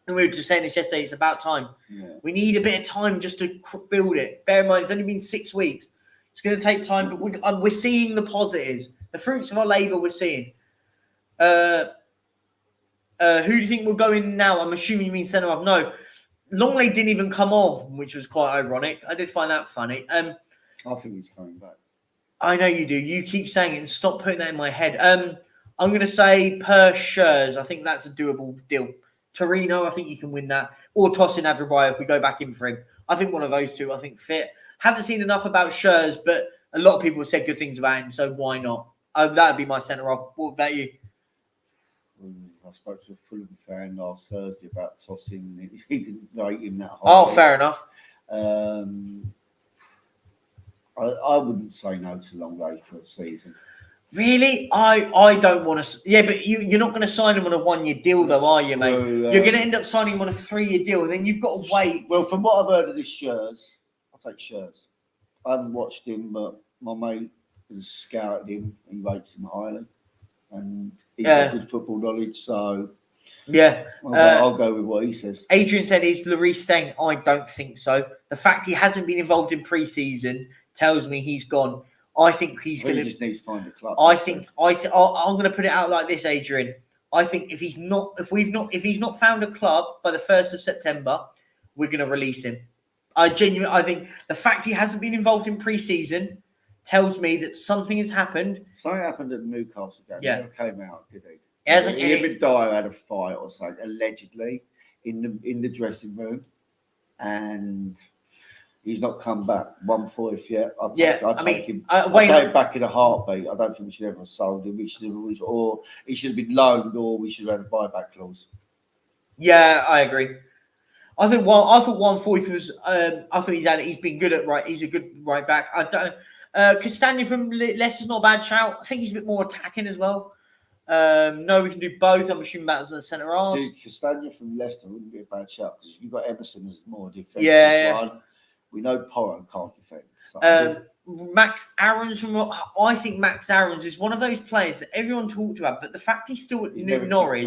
And we were just saying this yesterday, it's about time. Yeah. We need a bit of time just to build it. Bear in mind, it's only been 6 weeks. It's going to take time, but we're seeing the positives. The fruits of our labour we're seeing. Who do you think will go in now? I'm assuming you mean centre-half. No. Longley didn't even come off, which was quite ironic. I did find that funny. I think he's coming back. I know you do. You keep saying it and stop putting that in my head. I'm going to say Perchy. I think that's a doable deal. Torino, I think you can win that. Or Tosin Adrabio if we go back in for him. I think one of those two, I think, fit. Haven't seen enough about Schurz, but a lot of people have said good things about him, so why not? That would be my centre-off. What about you? I spoke to a Fulham fan last Thursday about Tosin. He didn't rate him that high. Oh, fair enough. I wouldn't say no to Longley for a season. Really? I don't want to. Yeah, but you're not going to sign him on a 1-year deal, though, are you, mate? You're going to end up signing him on a 3-year deal, and then you've got to wait. Well, from what I've heard of this Schurz, I'll take Schurz. I haven't watched him, but my mate has scouted him and rates him highly. And he's got good football knowledge, so yeah, I'll go with what he says. Adrian said, "Is Lloris staying?" I don't think so. The fact he hasn't been involved in pre-season tells me he's gone. I think he's going to. He just needs to find a club. I'm going to put it out like this, Adrian. I think if he's not found a club by the 1st of September, we're going to release him. I think the fact he hasn't been involved in pre-season tells me that something has happened. Something happened at the Newcastle game. Yeah. He never came out, did he? Him and Dyer had a fight or something, allegedly, in the dressing room. And he's not come back 1/4 yet. I'll take him. I'll take back in a heartbeat. I don't think we should ever have sold him. He should have been loaned, or we should have had a buyback clause. Yeah, I agree. I thought 1/4 was. I thought he's been good at right. He's a good right back. I don't. Castagna from Leicester's not a bad shout. I think he's a bit more attacking as well. No, we can do both. I'm assuming that's the centre half. See, Castagna from Leicester wouldn't be a bad shout because you've got Emerson as more defensive one. We know Porro can't defend. So. Max Aarons I think Max Aarons is one of those players that everyone talked about, but the fact he's still at Norwich,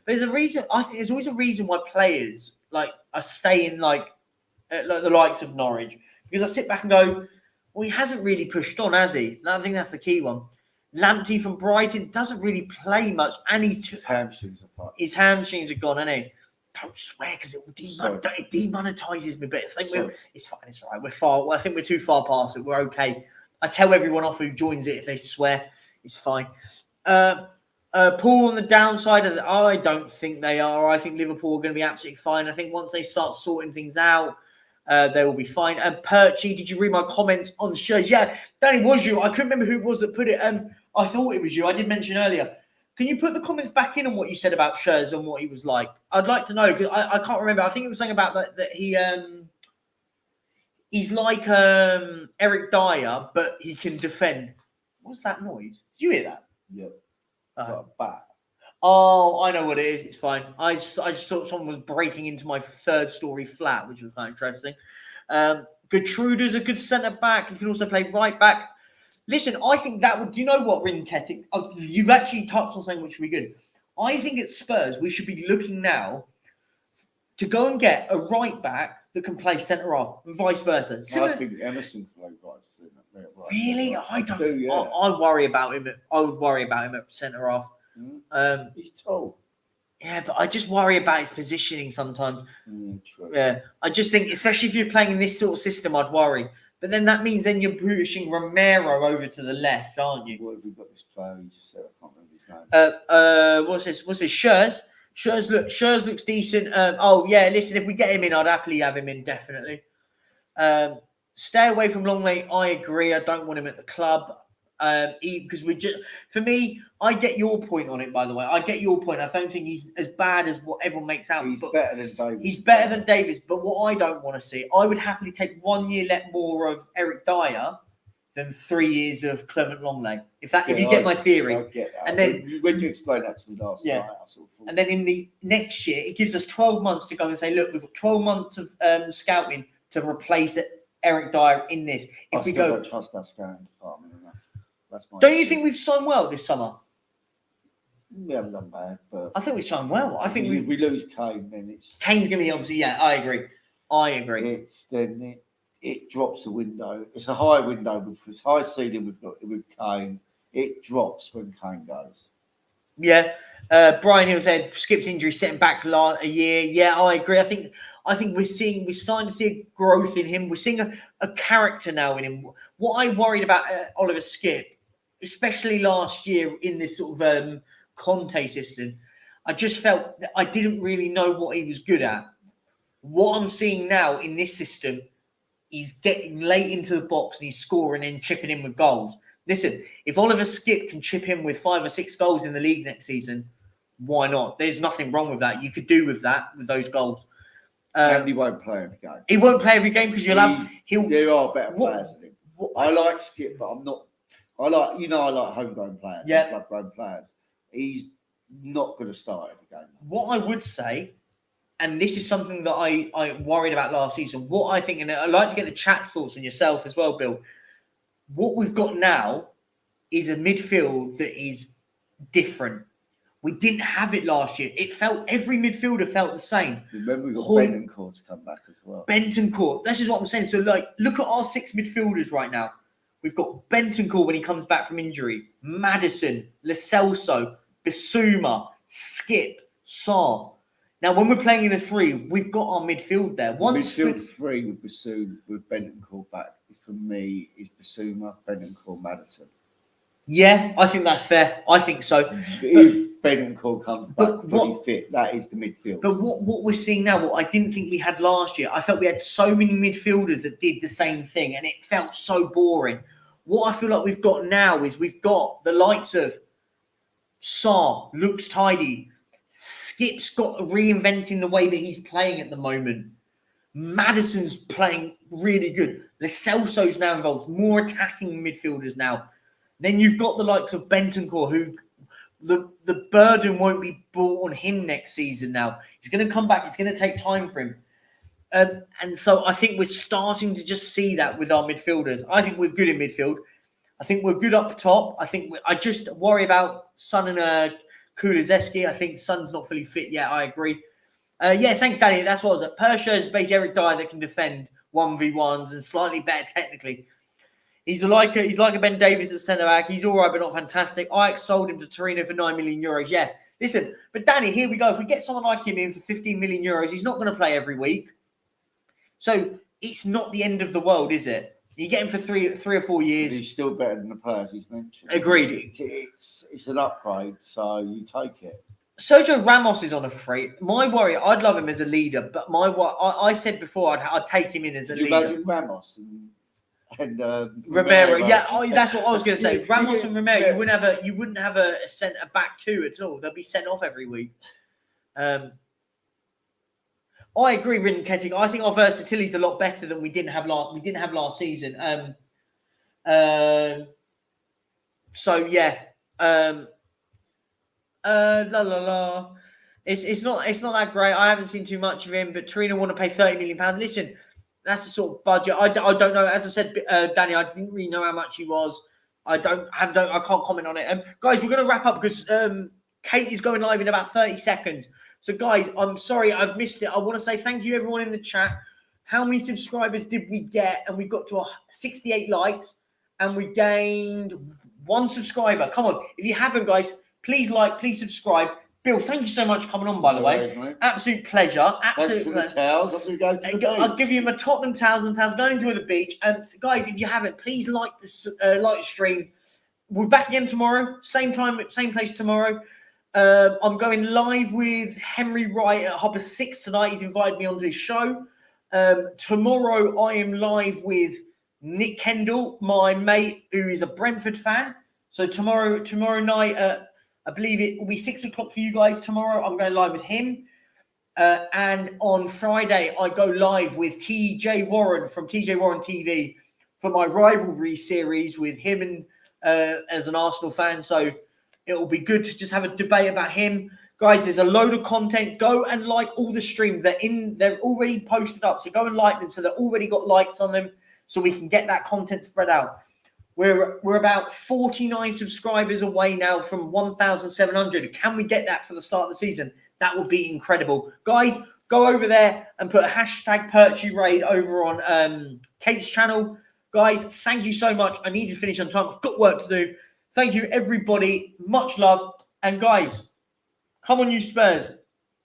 there's a reason. I think there's always a reason why players are staying like the likes of Norwich, because I sit back and go, well, he hasn't really pushed on, has he? I think that's the key one. Lamptey from Brighton doesn't really play much, and his hamstrings are fucked. His hamstrings are gone, isn't he? Don't swear because it demonetizes me. But I think it's fine. It's all right. We're far. I think we're too far past it. We're okay. I tell everyone off who joins it if they swear. It's fine. Paul on the downside of I don't think they are. I think Liverpool are going to be absolutely fine. I think once they start sorting things out, they will be fine. Perchy, did you read my comments on the show? Yeah, Danny, was you? I couldn't remember who it was that put it. I thought it was you. I did mention earlier. Can you put the comments back in on what you said about Schurz and what he was like? I'd like to know, because I can't remember. I think it was something about that he's like Eric Dyer, but he can defend. What's that noise? Did you hear that? Yeah. Like a bat. Oh, I know what it is. It's fine. I just thought someone was breaking into my third-story flat, which was quite interesting. Gertrude's a good centre-back. He can also play right-back. Listen, I think that would... Do you know what, Rinketic? You've actually touched on something which would be good. I think at Spurs, we should be looking now to go and get a right-back that can play centre-half, and vice versa. I think Emerson's play right. Really? I don't... yeah. I worry about him. I would worry about him at centre-half. He's tall. Yeah, but I just worry about his positioning sometimes. True. Yeah, I just think, especially if you're playing in this sort of system, I'd worry. But then that means then you're pushing Romero over to the left, aren't you? What have we got this player? You just said I can't remember his name. What's this? Schurz. Schurz looks decent. Oh yeah, listen, if we get him in, I'd happily have him in, definitely. Stay away from Longley. I agree. I don't want him at the club. Because for me, I get your point on it, by the way. I get your point. I don't think he's as bad as what everyone makes out. He's better than Davis. He's better than Davis. But what I don't want to see, I would happily take 1 year more of Eric Dyer than 3 years of Clement Longley. If you get my theory. I get that. And then when you explained that to me last night, I sort of thought, and then in the next year, it gives us 12 months to go and say, look, we've got 12 months of scouting to replace Eric Dyer in this. I still don't trust our scouting department enough. Don't you think we've signed well this summer? We haven't done bad, but I think we signed well. I think we lose Kane, then it's Kane's gonna be obviously. Yeah, I agree. It's then it drops the window. It's a high window with this high ceiling we've got with Kane. It drops when Kane goes. Yeah, Brian Hill said Skip's injury set him back a year. Yeah, I agree. I think we're starting to see a growth in him. We're seeing a character now in him. What I worried about Oliver Skip, especially last year in this sort of Conte system, I just felt that I didn't really know what he was good at. What I'm seeing now in this system, he's getting late into the box and he's scoring and chipping in with goals. Listen, if Oliver Skip can chip in with 5 or 6 goals in the league next season, why not? There's nothing wrong with that. You could do with those goals. And he won't play every game. He won't play every game because there are better players than him. I like Skip, but I'm not. I like homegrown players. Yeah, club-grown players. He's not going to start every game. What I would say, and this is something that I worried about last season. What I think, and I'd like to get the chat thoughts on yourself as well, Bill. What we've got now is a midfield that is different. We didn't have it last year. Every midfielder felt the same. Remember, we got Bentancur to come back as well. Bentancur. This is what I'm saying. So, look at our 6 midfielders right now. We've got Bentancur when he comes back from injury. Maddison, Lo Celso, Bissouma, Skip, Sarr. Now, when we're playing in a 3, we've got our midfield there. Midfield 3 with Bissouma, with Bentancur back, for me, is Bissouma, Bentancur, Maddison. Yeah, I think that's fair. I think so. If Bentancur comes back fully fit, that is the midfield. But what we're seeing now, what I didn't think we had last year, I felt we had so many midfielders that did the same thing, and it felt so boring. What I feel like we've got now is we've got the likes of Sarr, looks tidy. Skip's got reinventing the way that he's playing at the moment. Maddison's playing really good. Lo Celso's now involved. More attacking midfielders now. Then you've got the likes of Bentancur, who the burden won't be brought on him next season now. He's going to come back. It's going to take time for him. And so I think we're starting to just see that with our midfielders. I think we're good in midfield. I think we're good up top. I just worry about Son and Kulizeski. I think Son's not fully fit yet. I agree. Yeah, thanks, Danny. That's what I was at. Perchy is basically Eric Dyer that can defend 1v1s and slightly better technically. He's like a Ben Davies at centre back. He's all right, but not fantastic. Ajax sold him to Torino for 9 million euros. Yeah, listen, but Danny, here we go. If we get someone like him in for 15 million euros, he's not going to play every week. So it's not the end of the world, is it? You get him for three or 4 years. He's still better than the players he's mentioned. Agreed. It's an upgrade, so you take it. Sergio Ramos is on a free. My worry, I'd love him as a leader, but I said before I'd take him in as a leader. You imagine Ramos and Romero. Yeah, that's what I was going to say. Ramos and Romero, you wouldn't have a centre back 2 at all. They'll be sent off every week. I agree, Rinketic. I think our versatility is a lot better than we didn't have last season. So yeah. La la la. It's not that great. I haven't seen too much of him, but Torino want to pay £30 million. Listen, that's the sort of budget. I don't know. As I said, Danny, I didn't really know how much he was. I can't comment on it. Guys, we're going to wrap up because Kate is going live in about 30 seconds. So, guys, I'm sorry I've missed it. I want to say thank you, everyone in the chat. How many subscribers did we get? And we got to 68 likes, and we gained 1 subscriber. Come on, if you haven't, guys, please like, please subscribe. Bill, thank you so much for coming on, by the way. Mate. Absolute pleasure. Absolute pleasure. Towels. I'm going to go to the beach. I'll give you my Tottenham towels and towels. Go and enjoy the beach. And guys, if you haven't, please like this stream. We're back again tomorrow. Same time, same place tomorrow. I'm going live with Henry Wright at 6:30 tonight. He's invited me onto his show. Tomorrow, I am live with Nick Kendall, my mate, who is a Brentford fan. So tomorrow night at, I believe it will be 6 o'clock for you guys tomorrow. I'm going live with him. And on Friday, I go live with TJ Warren from TJ Warren TV for my rivalry series with him and as an Arsenal fan. So it'll be good to just have a debate about him. Guys, there's a load of content. Go and like all the streams. They're already posted up. So go and like them so they've already got likes on them so we can get that content spread out. We're about 49 subscribers away now from 1,700. Can we get that for the start of the season? That would be incredible. Guys, go over there and put a hashtag Perchy Raid over on Kate's channel. Guys, thank you so much. I need to finish on time. I've got work to do. Thank you, everybody. Much love. And guys, come on, you Spurs.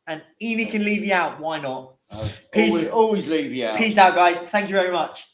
And Enoch can leave you out. Why not? Peace. Always leave you out. Peace out, guys. Thank you very much.